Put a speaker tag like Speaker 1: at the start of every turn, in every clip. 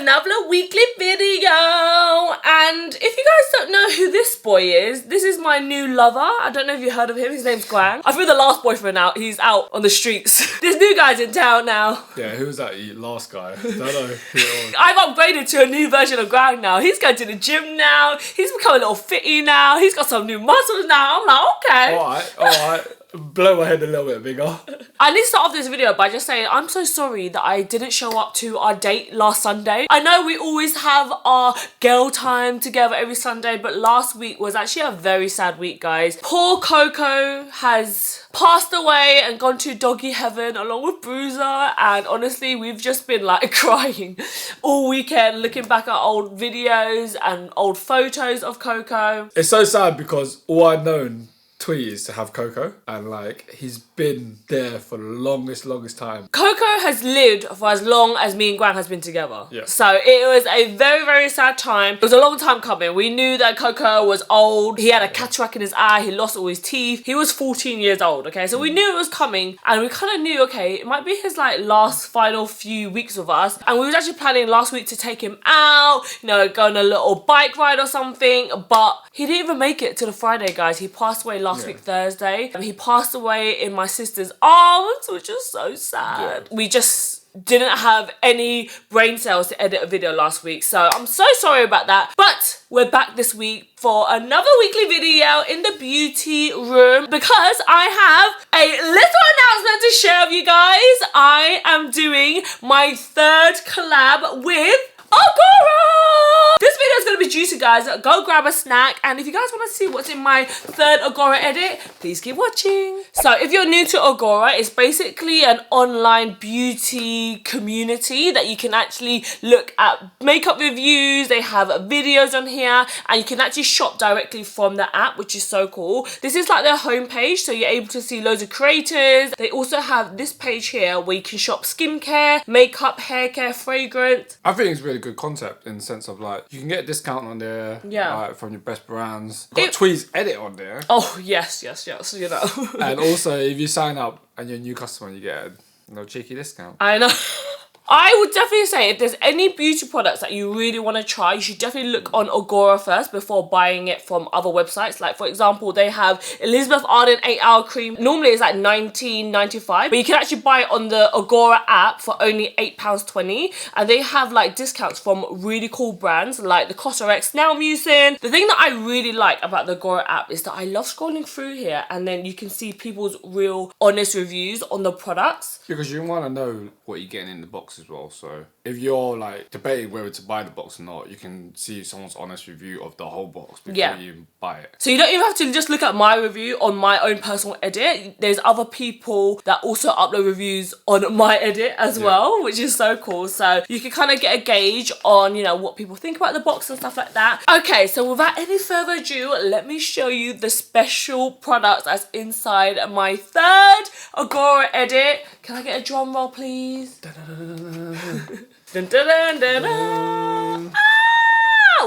Speaker 1: another weekly video. And if you guys don't know who this boy is, this is my new lover. I don't know if you heard of him. His name's Guang. I threw the last boyfriend out. He's out on the streets. This new guy's in town now.
Speaker 2: Yeah, who was that last guy? Don't know who it was.
Speaker 1: I've upgraded to a new version of Guang now. He's going to the gym now. He's become a little fitty now. He's got some new muscles now. I'm like, okay.
Speaker 2: Alright. Blow my head a little bit bigger.
Speaker 1: I need to start off this video by just saying I'm so sorry that I didn't show up to our date last Sunday. I know we always have our girl time together every Sunday, but last week was actually a very sad week, guys. Poor Coco has passed away and gone to doggy heaven along with Bruiser, and honestly we've just been like crying all weekend looking back at old videos and old photos of Coco.
Speaker 2: It's so sad because all I've known Tweet is to have Coco, and like he's been there for the longest time.
Speaker 1: Coco has lived for as long as me and Guang has been together.
Speaker 2: Yeah.
Speaker 1: So it was a very sad time. It was a long time coming. We knew that Coco was old. He had a cataract in his eye. He lost all his teeth. He was 14 years old, okay? So we knew it was coming, and we kind of knew, okay, it might be his like last final few weeks with us. And we was actually planning last week to take him out, you know, go on a little bike ride or something, but he didn't even make it to the Friday, guys. He passed away last week Thursday. He passed away in my sister's arms, which is so sad. We just didn't have any brain cells to edit a video last week, so I'm so sorry about that. But we're back this week for another weekly video in the beauty room because I have a little announcement to share with you guys. I am doing my third collab with Agora! This video is going to be juicy, guys. Go grab a snack, and if you guys want to see what's in my third Agora edit, please keep watching. So if you're new to Agora, it's basically an online beauty community that you can actually look at makeup reviews. They have videos on here, and you can actually shop directly from the app, which is so cool. This is like their homepage, so you're able to see loads of creators. They also have this page here where you can shop skincare, makeup, hair care, fragrance.
Speaker 2: I think it's really good concept in the sense of like you can get a discount on there, from your best brands. Got Tweet's edit on there.
Speaker 1: Oh yes, you know.
Speaker 2: And also if you sign up and you're a new customer, you get a little cheeky discount.
Speaker 1: I know. I would definitely say if there's any beauty products that you really want to try, you should definitely look on Agora first before buying it from other websites. Like, for example, they have Elizabeth Arden 8-hour cream. Normally it's like $19.95, but you can actually buy it on the Agora app for only £8.20. And they have like discounts from really cool brands like the CosRX Nail Mucin. The thing that I really like about the Agora app is that I love scrolling through here and then you can see people's real honest reviews on the products.
Speaker 2: Because you want to know what you're getting in the box as well. So if you're like debating whether to buy the box or not, you can see someone's honest review of the whole box before you buy it. So
Speaker 1: you don't even have to just look at my review on my own personal edit. There's other people that also upload reviews on my edit as well, which is so cool. So you can kind of get a gauge on, you know, what people think about the box and stuff like that. Okay, so without any further ado, let me show you the special products that's inside my third Agora edit. Can I get a drum roll, please? Dun, dun, dun, dun, dun.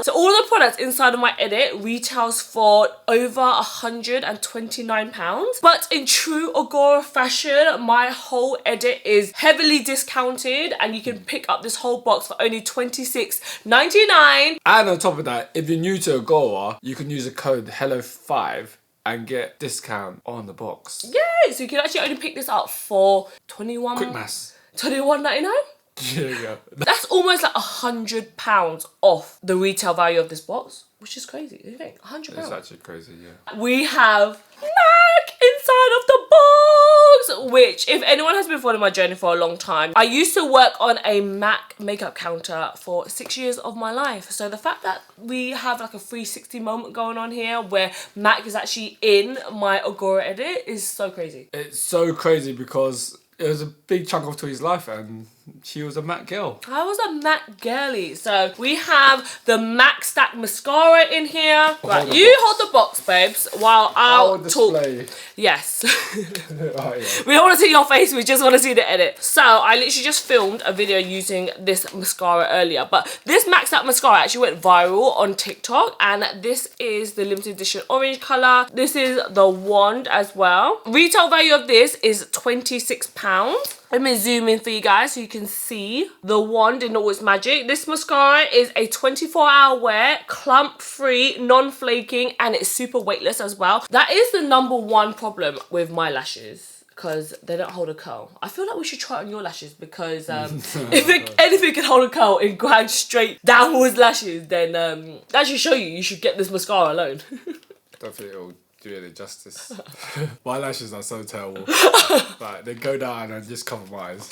Speaker 1: So all the products inside of my edit retails for over £129. But in true Agora fashion, my whole edit is heavily discounted and you can pick up this whole box for only £26.99.
Speaker 2: And on top of that, if you're new to Agora, you can use the code HELLO5 and get discount on the box.
Speaker 1: Yay! So you can actually only pick this up for
Speaker 2: £21.99. There you go.
Speaker 1: That's almost like £100 off the retail value of this box, which is crazy. What do you think? £100.
Speaker 2: It's actually crazy, yeah.
Speaker 1: We have MAC inside of the box, which if anyone has been following my journey for a long time, I used to work on a MAC makeup counter for 6 years of my life. So the fact that we have like a 360 moment going on here where MAC is actually in my Agora edit is so crazy.
Speaker 2: It's so crazy because it was a big chunk of Tweet's life and she was a MAC girl.
Speaker 1: I was a MAC girly. So we have the MAC Stack Mascara in here. Right, you hold the box, babes, while I'll talk. Yes.
Speaker 2: Oh, yeah.
Speaker 1: We don't want to see your face, we just want to see the edit. So I literally just filmed a video using this mascara earlier. But this MAC Stack Mascara actually went viral on TikTok. And this is the limited edition orange colour. This is the wand as well. Retail value of this is £26. Let me zoom in for you guys so you can see the wand in all its magic. This mascara is a 24-hour wear, clump-free, non-flaking, and it's super weightless as well. That is the #1 problem with my lashes, because they don't hold a curl. I feel like we should try it on your lashes, because if anything can hold a curl in grand straight downwards lashes, then that should show you should get this mascara alone.
Speaker 2: Don't think it'll do any justice. My lashes are so terrible. Like, they go down and just cover my eyes.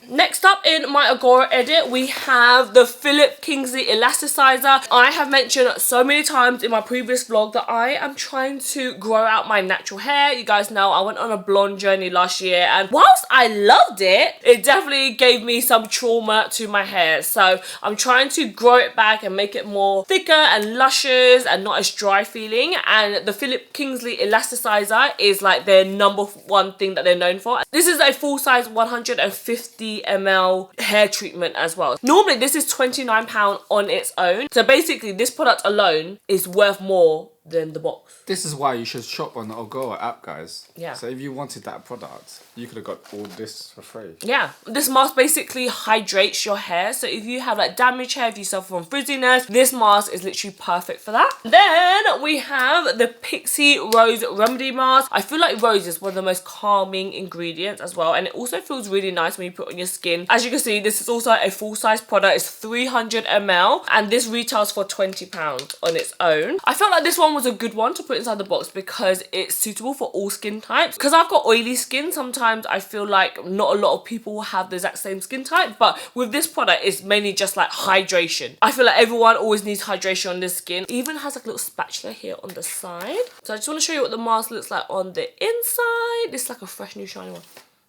Speaker 1: Next up in my Agora edit, we have the Philip Kingsley Elasticizer. I have mentioned so many times in my previous vlog that I am trying to grow out my natural hair. You guys know I went on a blonde journey last year, and whilst I loved it, it definitely gave me some trauma to my hair. So I'm trying to grow it back and make it more thicker and luscious and not as dry feeling. And the Philip Kingsley Elasticizer is like their #1 thing that they're known for. This is a full-size 150 ml hair treatment as well. Normally this is £29 on its own. So basically this product alone is worth more than the box.
Speaker 2: This is why you should shop on the Agora app, guys.
Speaker 1: Yeah.
Speaker 2: So if you wanted that product, you could have got all this for free.
Speaker 1: Yeah. This mask basically hydrates your hair. So if you have like damaged hair, if you suffer from frizziness, this mask is literally perfect for that. Then we have the Pixie Rose Remedy Mask. I feel like rose is one of the most calming ingredients as well. And it also feels really nice when you put it on your skin. As you can see, this is also a full-size product. It's 300 ml. And this retails for £20 on its own. I felt like this one was a good one to put inside the box because it's suitable for all skin types. Because I've got oily skin, sometimes I feel like not a lot of people will have the exact same skin type, but with this product it's mainly just like hydration. I feel like everyone always needs hydration on their skin. It even has like a little spatula here on the side. So I just want to show you what the mask looks like on the inside. This is like a fresh new shiny one.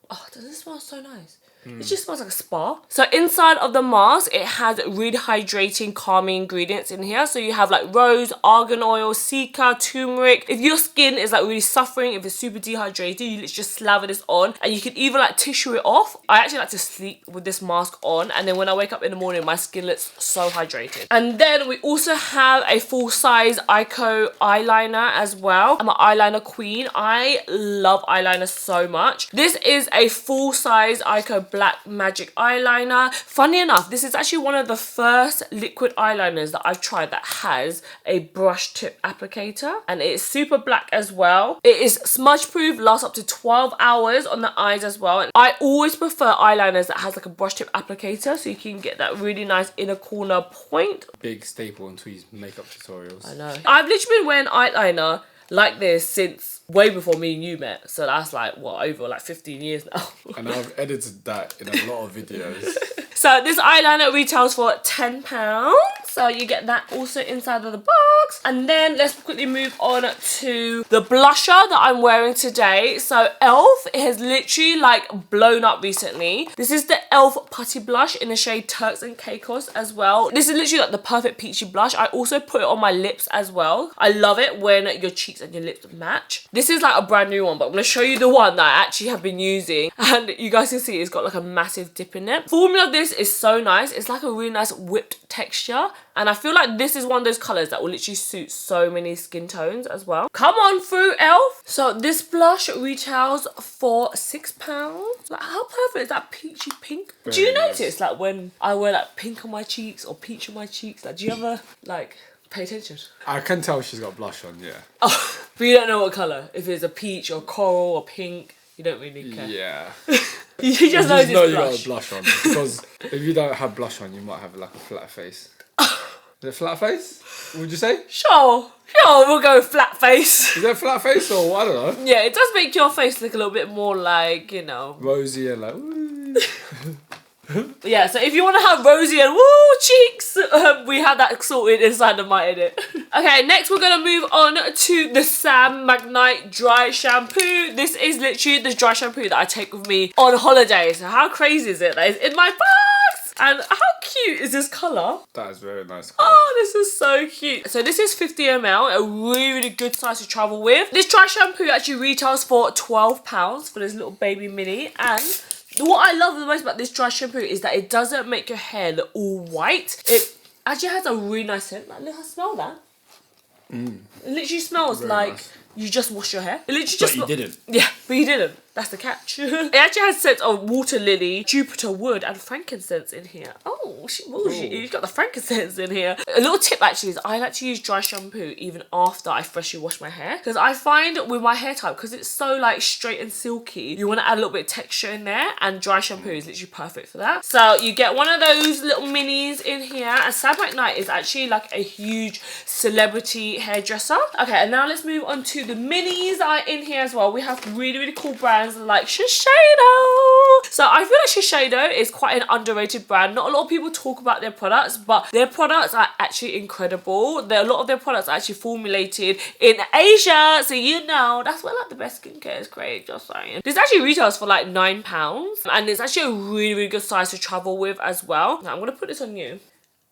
Speaker 1: Oh, does this smell so nice? It just smells like a spa. So inside of the mask, it has really hydrating, calming ingredients in here. So you have like rose, argan oil, cica, turmeric. If your skin is like really suffering, if it's super dehydrated, you literally just slather this on, and you can even like tissue it off. I actually like to sleep with this mask on, and then when I wake up in the morning, my skin looks so hydrated. And then we also have a full-size Ico eyeliner as well. I'm an eyeliner queen. I love eyeliner so much. This is a full-size Ico Black Magic eyeliner. Funny enough, this is actually one of the first liquid eyeliners that I've tried that has a brush tip applicator, and it's super black as well. It is smudge proof, lasts up to 12 hours on the eyes as well. And I always prefer eyeliners that has like a brush tip applicator, so you can get that really nice inner corner point.
Speaker 2: Big staple in Twee's makeup tutorials.
Speaker 1: I know. I've literally been wearing eyeliner like this since way before me and you met. So that's like, what, over like 15 years now.
Speaker 2: And I've edited that in a lot of videos.
Speaker 1: So this eyeliner retails for £10. So you get that also inside of the box. And then let's quickly move on to the blusher that I'm wearing today. So e.l.f. has literally like blown up recently. This is the e.l.f. Putty Blush in the shade Turks and Caicos as well. This is literally like the perfect peachy blush. I also put it on my lips as well. I love it when your cheeks and your lips match. This is like a brand new one, but I'm going to show you the one that I actually have been using. And you guys can see it's got like a massive dip in it. Formula of this is so nice. It's like a really nice whipped texture. And I feel like this is one of those colours that will literally suit so many skin tones as well. Come on through, e.l.f. So this blush retails for £6. Like, how perfect is that peachy pink? Do you notice like when I wear like pink on my cheeks or peach on my cheeks? Like, do you ever like pay attention?
Speaker 2: I can tell she's got blush on, yeah.
Speaker 1: Oh, but you don't know what colour. If it's a peach or coral or pink, you don't really care.
Speaker 2: Yeah.
Speaker 1: You just know
Speaker 2: you
Speaker 1: blush.
Speaker 2: got a blush on, because if you don't have blush on, you might have like a flat face. Is it flat face? Would you say?
Speaker 1: Sure, we'll go with flat face.
Speaker 2: Is that flat face or I don't know?
Speaker 1: Yeah, it does make your face look a little bit more like, you know,
Speaker 2: rosy and like. Woo.
Speaker 1: Yeah, so if you want to have rosy and woo cheeks, we have that sorted inside of my edit. Okay, next we're going to move on to the Sam Magnite Dry Shampoo. This is literally the dry shampoo that I take with me on holidays. So how crazy is it that it's in my box? And how cute is this colour?
Speaker 2: That is very nice colour.
Speaker 1: Oh, this is so cute. So this is 50 ml, a really, really good size to travel with. This dry shampoo actually retails for £12 for this little baby mini. And what I love the most about this dry shampoo is that it doesn't make your hair look all white. It actually has a really nice scent. Like, look, I smell that. It literally smells
Speaker 2: very
Speaker 1: like
Speaker 2: nice.
Speaker 1: You just wash your hair. It literally
Speaker 2: But
Speaker 1: just
Speaker 2: you didn't.
Speaker 1: Yeah, but you didn't. That's the catch. It actually has scents of water lily, Jupiter wood, and frankincense in here. Oh, you've got the frankincense in here. A little tip actually is I like to use dry shampoo even after I freshly wash my hair, because I find with my hair type, because it's so like straight and silky, you want to add a little bit of texture in there, and dry shampoo is literally perfect for that. So you get one of those little minis in here, and Sad McKnight is actually like a huge celebrity hairdresser. Okay, and now let's move on to the minis that are in here as well. We have really cool brands like Shiseido. So I feel like Shiseido is quite an underrated brand. Not a lot of people talk about their products, but their products are actually incredible. A lot of their products are actually formulated in Asia, so you know that's where like the best skincare is created, just saying. This actually retails for like £9, and it's actually a really good size to travel with as well. Now I'm gonna put this on you.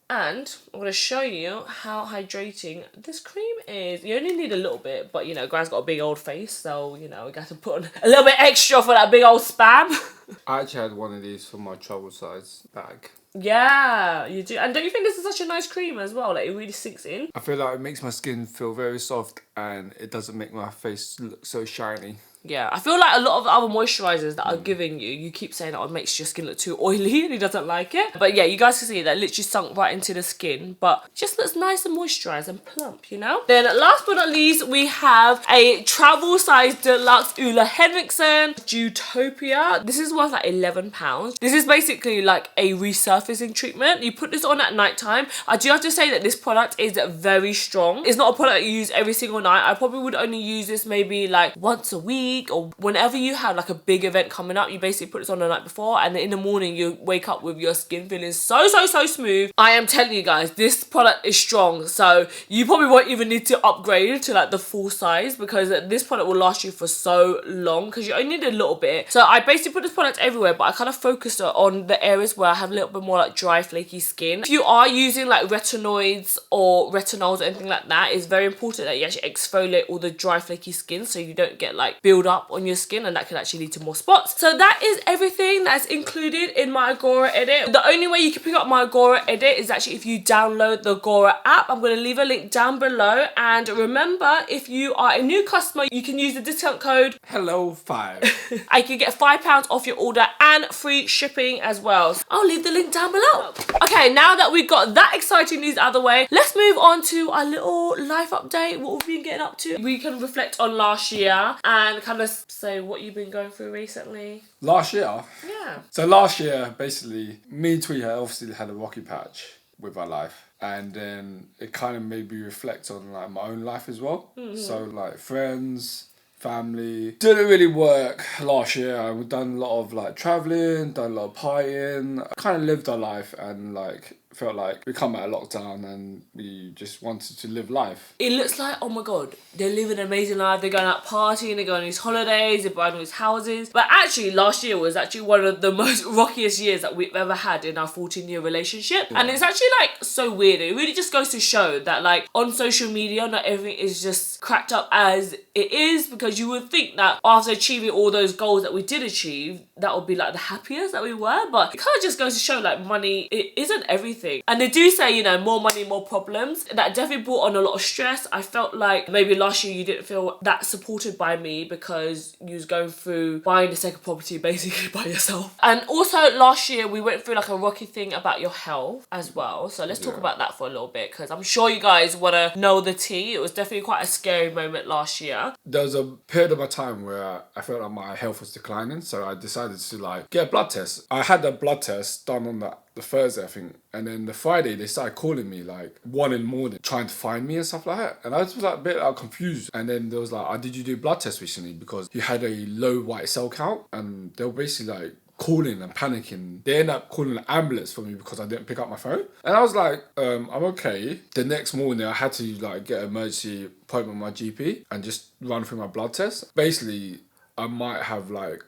Speaker 1: And I'm going to show you how hydrating this cream is. You only need a little bit, but you know, Gran's got a big old face, so you know, we got to put on a little bit extra for that big old spam.
Speaker 2: I actually had one of these for my travel size bag.
Speaker 1: Yeah, you do. And don't you think this is such a nice cream as well? Like, it really sinks in.
Speaker 2: I feel like it makes my skin feel very soft, and it doesn't make my face look so shiny.
Speaker 1: Yeah, I feel like a lot of the other moisturisers that are giving you keep saying that it makes your skin look too oily and he doesn't like it. But yeah, you guys can see that literally sunk right into the skin, but it just looks nice and moisturised and plump, you know? Then last but not least, we have a travel size deluxe Ulla Henriksen Jutopia. This is worth like £11. This is basically like a resurfacing treatment. You put this on at night time. I do have to say that this product is very strong. It's not a product you use every single night. I probably would only use this maybe like once a week, or whenever you have like a big event coming up. You basically put this on the night before, and then in the morning you wake up with your skin feeling so smooth. I am telling you guys, this product is strong, so you probably won't even need to upgrade to like the full size, because this product will last you for so long, because you only need a little bit. So I basically put this product everywhere, but I kind of focused on the areas where I have a little bit more like dry flaky skin. If you are using like retinoids or retinols or anything like that, it's very important that you actually exfoliate all the dry flaky skin, so you don't get like build up on your skin, and that can actually lead to more spots. So that is everything that's included in my Agora edit. The only way you can pick up my Agora edit is actually if you download the Agora app. I'm going to leave a link down below, and remember, if you are a new customer, you can use the discount code
Speaker 2: HELLO5.
Speaker 1: I can get £5 off your order and free shipping as well. I'll leave the link down below. Okay, now that we've got that exciting news out of the way, let's move on to our little life update, what we've been getting up to. We can reflect on last year and kind of say what you've been going through recently.
Speaker 2: Last year?
Speaker 1: Yeah.
Speaker 2: So last year, basically, me and xThuyLe obviously had a rocky patch with our life. And then it kind of made me reflect on like my own life as well. So like friends, family. Didn't really work last year. I've done a lot of like traveling, done a lot of partying. I kind of lived our life, and like felt like we come out of lockdown and we just wanted to live life.
Speaker 1: It looks like, oh my god, they're living an amazing life, they're going out partying, they're going on these holidays, they're buying all these houses. But actually, last year was actually one of the most rockiest years that we've ever had in our 14-year relationship. Yeah. And it's actually like so weird. It really just goes to show that like on social media, not everything is just cracked up as it is, because you would think that after achieving all those goals that we did achieve, that would be like the happiest that we were. But it kind of just goes to show like money, it isn't everything. And they do say, you know, more money, more problems. That definitely brought on a lot of stress. I felt like maybe last year you didn't feel that supported by me because you was going through buying the second property basically by yourself. And also last year we went through like a rocky thing about your health as well. So let's talk about that for a little bit, because I'm sure you guys want to know the tea. It was definitely quite a scary moment last year.
Speaker 2: There was a period of my time where I felt like my health was declining, so I decided to like get a blood test. I had a blood test done on the Thursday, I think, and then the Friday they started calling me like 1 in the morning trying to find me and stuff like that, and I was like a bit confused. And then there was like, oh, did you do a blood test recently because you had a low white cell count? And they were basically like calling and panicking. They ended up calling an ambulance for me because I didn't pick up my phone. And I was like, I'm okay. The next morning I had to like get an emergency appointment with my GP and just run through my blood test. Basically, I might have like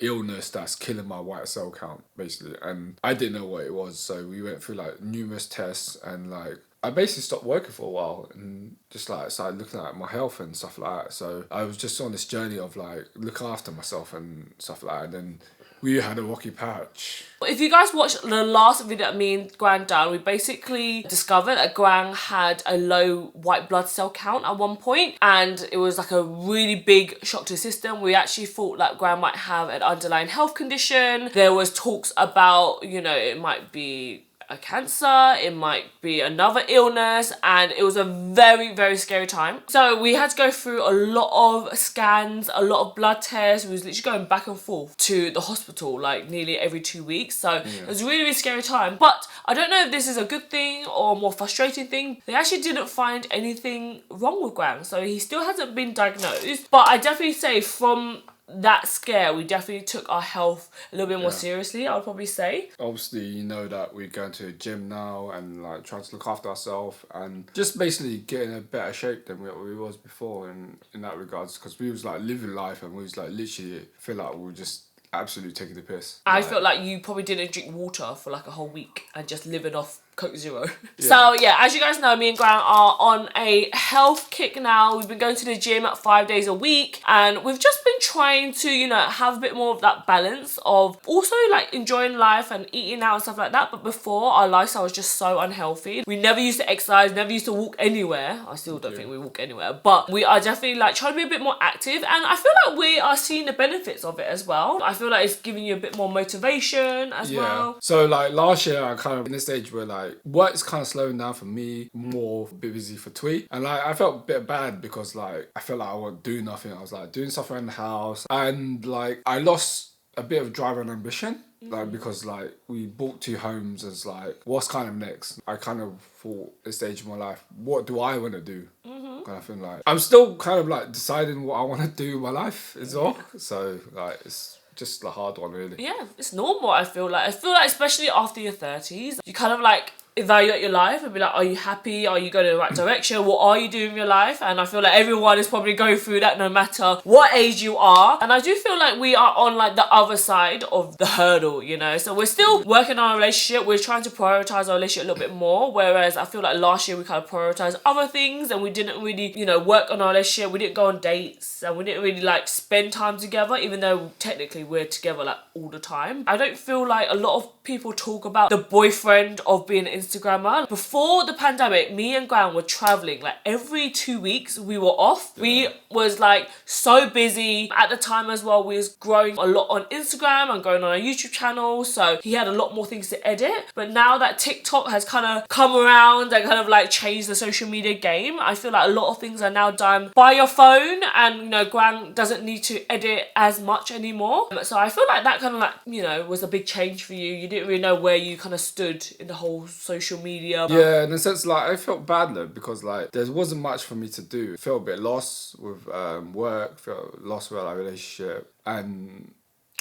Speaker 2: illness that's killing my white cell count, basically, and I didn't know what it was. So we went through like numerous tests, and like I basically stopped working for a while and just like started looking at my health and stuff like that. So I was just on this journey of like look after myself and stuff like that. And then we had a rocky patch.
Speaker 1: If you guys watched the last video that me and Gran done, we basically discovered that Gran had a low white blood cell count at one point, and it was like a really big shock to the system. We actually thought that Gran might have an underlying health condition. There was talks about, you know, it might be a cancer, it might be another illness, and it was a very, very scary time. So we had to go through a lot of scans, a lot of blood tests. We was literally going back and forth to the hospital like nearly every 2 weeks. So it was a really, really scary time. But I don't know if this is a good thing or a more frustrating thing. They actually didn't find anything wrong with Gran, so he still hasn't been diagnosed. But I definitely say from that scare, we definitely took our health a little bit more seriously, I would probably say.
Speaker 2: Obviously, you know that we're going to a gym now and like trying to look after ourselves and just basically get in a better shape than we was before in that regards, because we was like living life and we was like literally feel like we were just absolutely taking the piss.
Speaker 1: I felt like you probably didn't drink water for like a whole week and just living off Coke Zero. So yeah, as you guys know, me and Gran are on a health kick now. We've been going to the gym 5 days a week, and we've just been trying to, you know, have a bit more of that balance of also like enjoying life and eating out and stuff like that. But before, our lifestyle was just so unhealthy. We never used to exercise, never used to walk anywhere. I still don't think we walk anywhere, but we are definitely like trying to be a bit more active, and I feel like we are seeing the benefits of it as well. I feel like it's giving you a bit more motivation as well.
Speaker 2: So like last year, I kind of in this stage where like work's kind of slowing down for me, more busy for Twee, and like I felt a bit bad because like I felt like I wasn't doing nothing. I was like doing stuff around the house, and like I lost a bit of drive and ambition. Like because like we bought 2 homes, as like what's kind of next. I kind of thought at this stage of my life, what do I want to do? Kind of thing. Like I'm still kind of like deciding what I want to do in my life as well. So like it's just a hard one really.
Speaker 1: Yeah, it's normal. I feel like especially after your 30s, you kind of like evaluate your life and be like, are you happy? Are you going in the right direction? What are you doing in your life? And I feel like everyone is probably going through that no matter what age you are. And I do feel like we are on like the other side of the hurdle, you know? So we're still working on our relationship. We're trying to prioritize our relationship a little bit more. Whereas I feel like last year we kind of prioritized other things and we didn't really, you know, work on our relationship. We didn't go on dates and we didn't really like spend time together, even though technically we're together like all the time. I don't feel like a lot of people talk about the boyfriend of being an Instagrammer. Before the pandemic, me and Gran were traveling like every 2 weeks. We were off. We was like so busy at the time as well. We was growing a lot on Instagram and going on our YouTube channel, so he had a lot more things to edit. But now that TikTok has kind of come around and kind of like changed the social media game, I feel like a lot of things are now done by your phone, and you know, Gran doesn't need to edit as much anymore. So I feel like that kind of like, you know, was a big change for you. You didn't really know where you kind of stood in the whole social media.
Speaker 2: Yeah, in a sense, like I felt bad though because like there wasn't much for me to do. Felt a bit lost with work. Felt lost with our relationship, and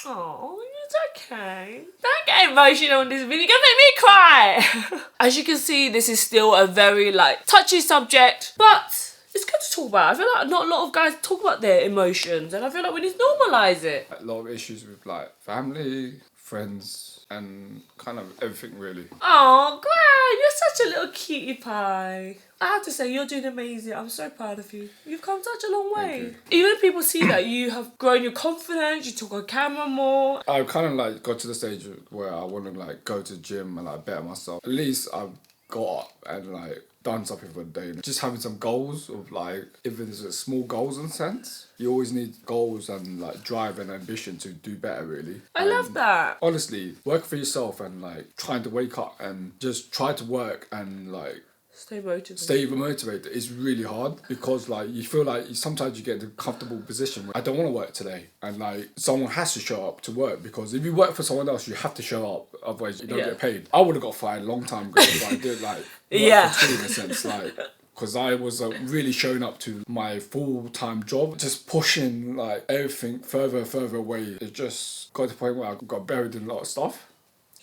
Speaker 1: oh, it's okay. Don't get emotional in this video. You're gonna make me cry. As you can see, this is still a very like touchy subject, but it's good to talk about. I feel like not a lot of guys talk about their emotions, and I feel like we need to normalise it.
Speaker 2: a lot of issues with like family, friends, and kind of everything really.
Speaker 1: Oh, Gran, you're such a little cutie pie. I have to say, you're doing amazing. I'm so proud of you. You've come such a long way. Even if people see that you have grown your confidence, you talk on camera more.
Speaker 2: I kind of like got to the stage where I want to like go to the gym and like better myself. At least I've got up and like done something for the day. Just having some goals of like, if it's small goals in a sense, you always need goals and like drive and ambition to do better really.
Speaker 1: I love that.
Speaker 2: Honestly, work for yourself and like trying to wake up and just try to work and like
Speaker 1: stay motivated.
Speaker 2: Stay motivated is really hard because like you feel like sometimes you get in a comfortable position where I don't want to work today, and like someone has to show up to work, because if you work for someone else you have to show up, otherwise you don't get paid. I would have got fired a long time ago if I did like work for free in a sense, like because I was really showing up to my full-time job, just pushing like everything further and further away. It just got to the point where I got buried in a lot of stuff.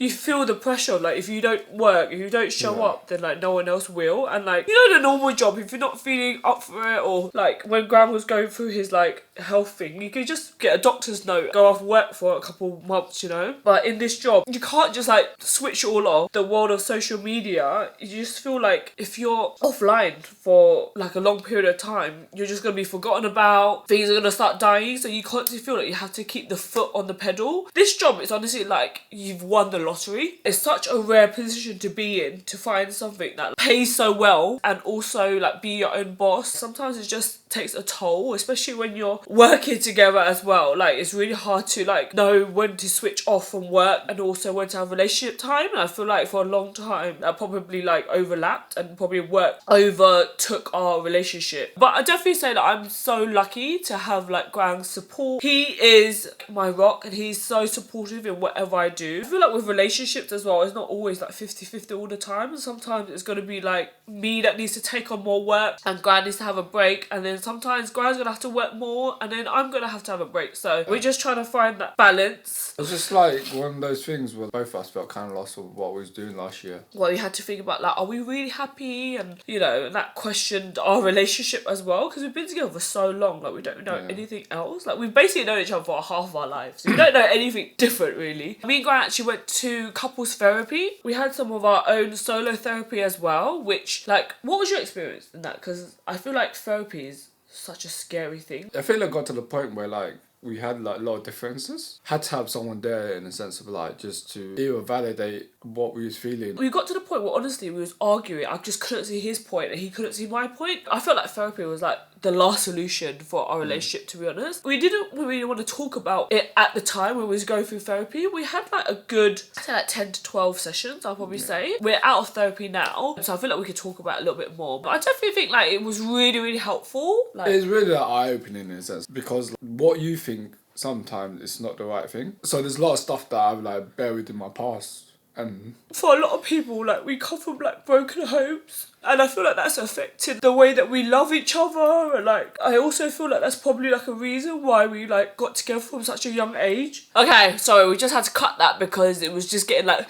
Speaker 1: you feel the pressure of, like, if you don't work, if you don't show up, then, like, no one else will. And, like, you know, the normal job, if you're not feeling up for it, or, like, when Graham was going through his, like, health thing, you could just get a doctor's note, go off work for a couple months, you know. But in this job, you can't just, like, switch it all off. The world of social media, you just feel like if you're offline for, like, a long period of time, you're just going to be forgotten about, things are going to start dying, so you constantly feel like you have to keep the foot on the pedal. This job is honestly like you've won the lottery. It's such a rare position to be in, to find something that pays so well and also, like, be your own boss. Sometimes it just takes a toll, especially when you're working together as well. Like, it's really hard to, like, know when to switch off from work and also when to have relationship time. And I feel like for a long time that probably, like, overlapped and probably work overtook our relationship. But I definitely say that I'm so lucky to have, like, Graham's support. He is my rock and he's so supportive in whatever I do. I feel like with relationships as well, it's not always like 50-50 all the time. Sometimes it's going to be like me that needs to take on more work and Graham needs to have a break, and then sometimes Graham's going to have to work more and then I'm going to have a break. So we're just trying to find that balance.
Speaker 2: It's just like one of those things where both of us felt kind of lost with what we was doing last year.
Speaker 1: Well, you had to think about, like, are we really happy? And, you know, and that questioned our relationship as well, because we've been together for so long, like, we don't know anything else. Like, we've basically known each other for half of our lives. We don't know anything different, really. Me and Grant actually went to couples therapy. We had some of our own solo therapy as well, which, like, what was your experience in that? Because I feel like therapy is such a scary thing.
Speaker 2: I feel like it got to the point where, like, we had, like, a lot of differences. Had to have someone there in the sense of, like, just to either validate what we was feeling.
Speaker 1: We got to the point where, honestly, we was arguing. I just couldn't see his point and he couldn't see my point. I felt like therapy was, like, the last solution for our relationship, to be honest. We didn't really want to talk about it at the time when we was going through therapy. We had, like, a good, I'd say, like, 10 to 12 sessions, I'll probably say. We're out of therapy now, so I feel like we could talk about it a little bit more. But I definitely think, like, it was really, really helpful. Like,
Speaker 2: it's really, like, eye-opening in a sense, because what you think sometimes it's not the right thing. So there's a lot of stuff that I've, like, buried in my past. And
Speaker 1: for a lot of people, like, we come from, like, broken homes. And I feel like that's affected the way that we love each other. And, like, I also feel like that's probably, like, a reason why we, like, got together from such a young age. Okay, sorry, we just had to cut that because it was just getting, like,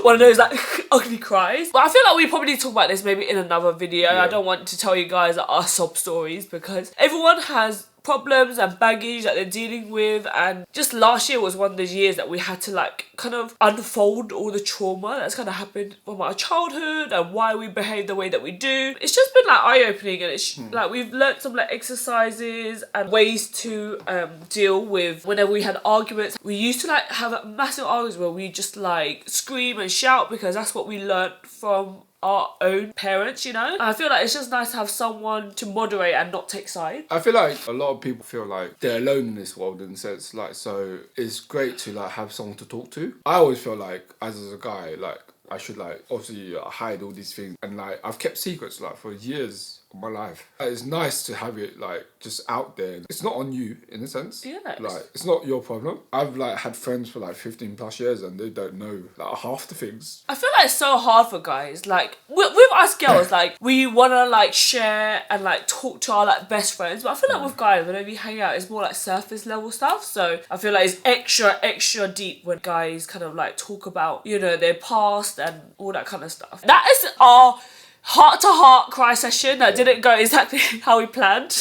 Speaker 1: one of those, like, ugly cries. But I feel like we probably need to talk about this maybe in another video. I don't want to tell you guys our sob stories because everyone has problems and baggage that they're dealing with, and just last year was one of those years that we had to, like, kind of unfold all the trauma that's kind of happened from our childhood and why we behave the way that we do. It's just been, like, eye-opening, and it's like we've learnt some, like, exercises and ways to deal with whenever we had arguments. We used to, like, have massive arguments where we just, like, scream and shout because that's what we learnt from our own parents, you know? And I feel like it's just nice to have someone to moderate and not take sides.
Speaker 2: I feel like a lot of people feel like they're alone in this world in a sense, like, so it's great to, like, have someone to talk to. I always feel like, as a guy, like, I should, like, obviously hide all these things, and, like, I've kept secrets, like, for years of my life. It's nice to have it, like, just out there. It's not on you, in a sense.
Speaker 1: Yeah.
Speaker 2: Like, it's not your problem. I've, like, had friends for, like, 15 plus years and they don't know, like, half the things.
Speaker 1: I feel like it's so hard for guys. Like, with us girls, like, we want to, like, share and, like, talk to our, like, best friends. But I feel like with guys, whenever you hang out, it's more, like, surface level stuff. So I feel like it's extra deep when guys kind of, like, talk about, you know, their past and all that kind of stuff. That is our heart-to-heart cry session that didn't go exactly how we planned.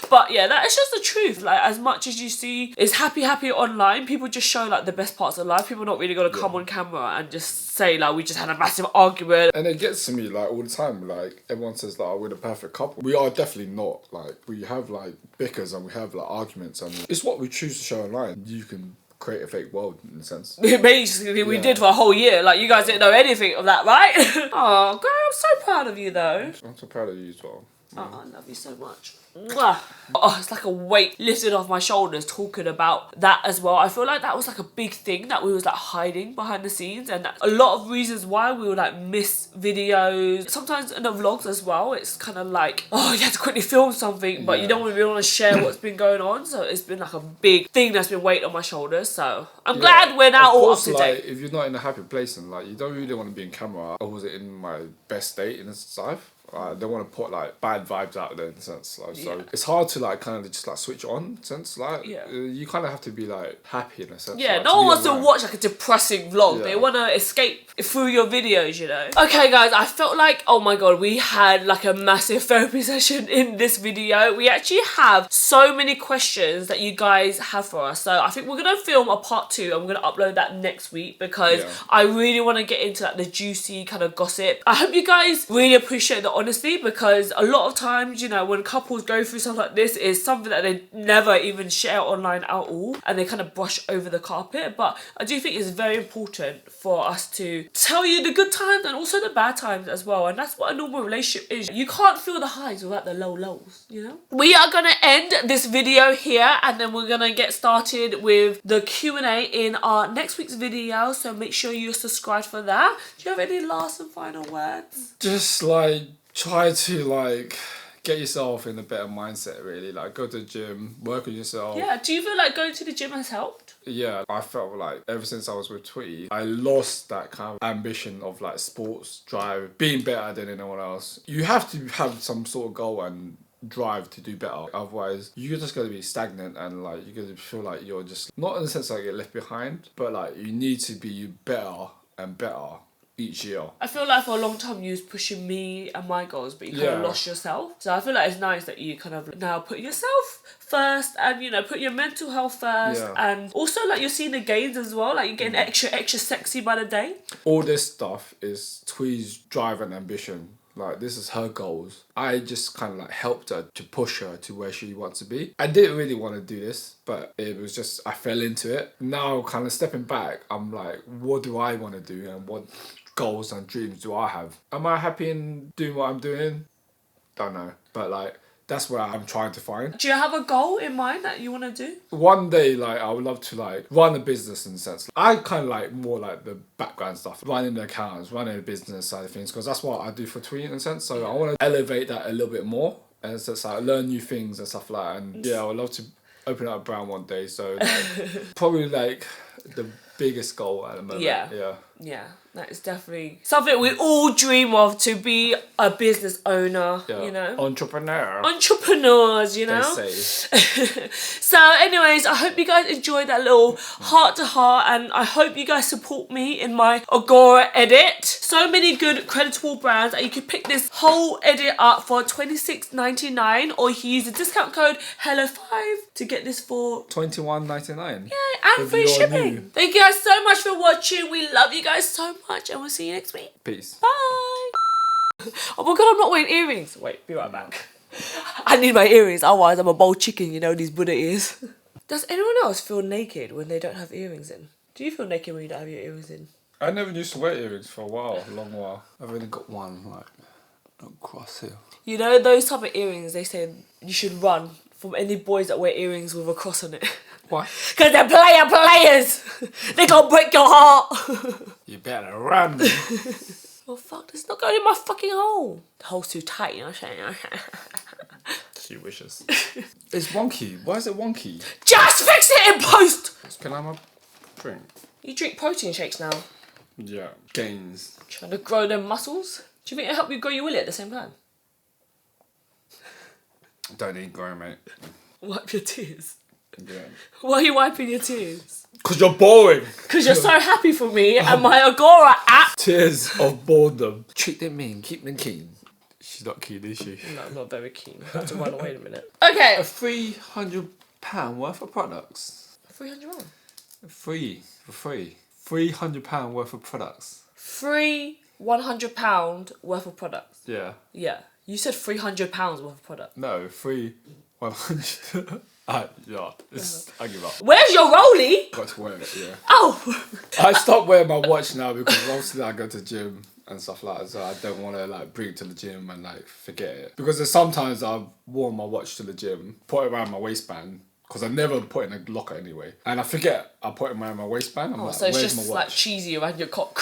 Speaker 1: But yeah, that is just the truth. Like, as much as you see is happy online, people just show, like, the best parts of life. People are not really going to come on camera and just say, like, we just had a massive argument.
Speaker 2: And it gets to me, like, all the time. Like, everyone says, like, oh, we're the perfect couple. We are definitely not. Like, we have, like, bickers and we have, like, arguments, and it's what we choose to show online. You can create a fake world, in a sense.
Speaker 1: Basically, we did for a whole year. Like, you guys didn't know anything of that, right? Oh, girl, I'm so proud of you, though.
Speaker 2: I'm so proud of you as well.
Speaker 1: Oh, I love you so much. Mwah. Oh, it's like a weight lifted off my shoulders talking about that as well. I feel like that was, like, a big thing that we was, like, hiding behind the scenes, and a lot of reasons why we would, like, miss videos. Sometimes in the vlogs as well, it's kind of like, oh, you have to quickly film something, but you don't really want to share what's been going on. So it's been, like, a big thing that's been weight on my shoulders. So I'm glad we're now all up to date.
Speaker 2: If you're not in a happy place and, like, you don't really want to be in camera, or was it in my best state in this life? I don't want to put like bad vibes out there in a sense. Like, so it's hard to like kind of just like switch on in a sense. Like you kind of have to be like happy in a sense.
Speaker 1: Yeah,
Speaker 2: like,
Speaker 1: no one wants to watch like a depressing vlog. They want to escape through your videos, you know. Okay, guys, I felt like, oh my god, we had like a massive therapy session in this video. We actually have so many questions that you guys have for us. So I think we're gonna film a part 2 and we're gonna upload that next week because I really want to get into like the juicy kind of gossip. I hope you guys really appreciate the honesty, because a lot of times, you know, when couples go through something like this, is something that they never even share online at all, and they kind of brush over the carpet. But I do think it's very important for us to tell you the good times and also the bad times as well, and that's what a normal relationship is. You can't feel the highs without the lows, you know. We are gonna end this video here, and then we're gonna get started with the Q&A in our next week's video, so make sure you're subscribed for that. Do you have any last and final words?
Speaker 2: Just like try to like get yourself in a better mindset, really. Like go to the gym, work on yourself.
Speaker 1: Yeah, do you feel like going to the gym has helped?
Speaker 2: Yeah, I felt like ever since I was with Tweety, I lost that kind of ambition of like sports drive, being better than anyone else. You have to have some sort of goal and drive to do better, otherwise you're just going to be stagnant, and like you're going to feel like you're just, not in the sense like you're left behind, but like you need to be better and better each year. I
Speaker 1: feel like for a long time you was pushing me and my goals, but you kind of lost yourself. So I feel like it's nice that you kind of now put yourself first, and you know, put your mental health first, and also like you're seeing the gains as well, like you're getting extra sexy by the day.
Speaker 2: All this stuff is Twee's drive and ambition. Like, this is her goals. I just kind of like helped her to push her to where she wants to be. I didn't really want to do this, but it was just, I fell into it. Now kind of stepping back, I'm like, what do I want to do, and what goals and dreams do I have? Am I happy in doing what I'm doing? Don't know. But like, that's where I'm trying to find.
Speaker 1: Do you have a goal in mind that you want to do?
Speaker 2: One day, like, I would love to like run a business in a sense. I kind of like more like the background stuff, running the accounts, running the business side of things, because that's what I do for Tweet in a sense. So I want to elevate that a little bit more, and it's just like learn new things and stuff like that. And yeah, I would love to open up a brand one day. So like, probably like the biggest goal at the moment. Yeah, that is definitely something we all dream of, to be a business owner, you know. Entrepreneurs, you know. They say.
Speaker 1: So anyways, I hope you guys enjoyed that little heart to heart, and I hope you guys support me in my Agora edit. So many good creditable brands that you can pick this whole edit up for $26.99, or you can use the discount code HELLO5 to get this for
Speaker 2: $21.99.
Speaker 1: Yeah, and free shipping. New. Thank you guys so much for watching. We love you guys so much, and we'll see you next week.
Speaker 2: Peace.
Speaker 1: Bye. Oh my god, I'm not wearing earrings. Wait, be right back. I need my earrings, otherwise I'm a bold chicken, you know, these Buddha ears. Does anyone else feel naked when they don't have earrings in? Do you feel naked when you don't have your earrings in?
Speaker 2: I never used to wear earrings for a while, a long while. I've only got one, like, across here.
Speaker 1: You know, those type of earrings, they say you should run from any boys that wear earrings with a cross on it.
Speaker 2: Why?
Speaker 1: Because they're players! They gonna break your heart!
Speaker 2: You better run!
Speaker 1: Oh fuck, this is not going in my fucking hole. The hole's too tight, you know what I'm saying?
Speaker 2: She wishes. It's wonky. Why is it wonky?
Speaker 1: Just fix it in post!
Speaker 2: Can I have a drink?
Speaker 1: You drink protein shakes now?
Speaker 2: Yeah. Gains.
Speaker 1: Trying to grow them muscles? Do you think it'll help you grow your willy at the same time?
Speaker 2: Don't need growing, mate.
Speaker 1: Wipe your tears.
Speaker 2: Yeah.
Speaker 1: Why are you wiping your tears?
Speaker 2: Because you're boring.
Speaker 1: Because you're so happy for me and my Agora app.
Speaker 2: Tears of boredom. Treat them mean, keep them keen. She's not keen, is she?
Speaker 1: No, I'm not very keen. I have to run away in a minute. Okay.
Speaker 2: A £300 worth of products.
Speaker 1: £300?
Speaker 2: Free. For free. £300 worth of products.
Speaker 1: Free £100 worth of products?
Speaker 2: Yeah.
Speaker 1: Yeah. You said £300 worth of product.
Speaker 2: No, free 100. Yeah, I give up.
Speaker 1: Where's your rollie?
Speaker 2: Got to wear it, yeah.
Speaker 1: Oh!
Speaker 2: I stopped wearing my watch now because obviously I go to the gym and stuff like that, so I don't want to like bring it to the gym and like forget it. Because there's sometimes I've worn my watch to the gym, put it around my waistband, because I never put it in a locker anyway. And I forget I put it around my waistband. I'm like,
Speaker 1: so it's
Speaker 2: where's
Speaker 1: just
Speaker 2: my watch?
Speaker 1: like cheesy around your cock.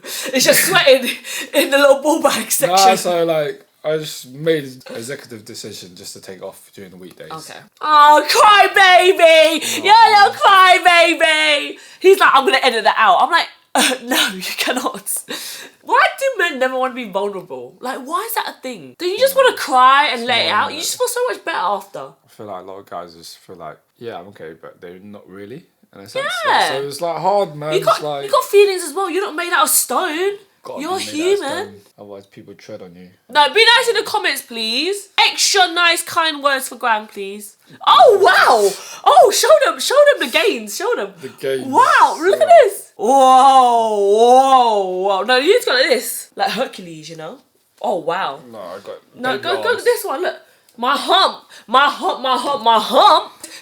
Speaker 1: It's just sweating in the little ball bag section.
Speaker 2: Nah, so like, I just made an executive decision just to take off during the weekdays.
Speaker 1: Okay. Oh, cry baby! Oh. You're a little cry baby! He's like, I'm going to edit that out. I'm like, no, you cannot. Why do men never want to be vulnerable. Like, why is that a thing? Do you just want to cry and let it out? You just feel so much better after.
Speaker 2: I feel like a lot of guys just feel like, yeah, I'm okay, but they're not really, in a sense.
Speaker 1: Yeah.
Speaker 2: So it's like hard, man.
Speaker 1: You got,
Speaker 2: It's like,
Speaker 1: you got feelings as well. You're not made out of stone.
Speaker 2: gotta
Speaker 1: You're
Speaker 2: be made out of
Speaker 1: human.
Speaker 2: stone, otherwise people tread on you.
Speaker 1: No, be nice in the comments, please. Extra nice, kind words for Gran, please. Oh, wow. Oh, show them the gains. Show them.
Speaker 2: The gains.
Speaker 1: Wow, look at this. Whoa. No, you just got like this. Like Hercules, you know? Oh, wow.
Speaker 2: No, I got.
Speaker 1: No,
Speaker 2: baby
Speaker 1: go
Speaker 2: arms.
Speaker 1: this one. Look. My hump.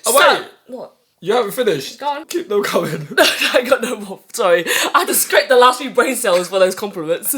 Speaker 2: Oh,
Speaker 1: Son,
Speaker 2: wait.
Speaker 1: what?
Speaker 2: You haven't finished.
Speaker 1: Go on.
Speaker 2: Keep them coming.
Speaker 1: I got no more. Sorry. I had to scrape the last few brain cells for those compliments.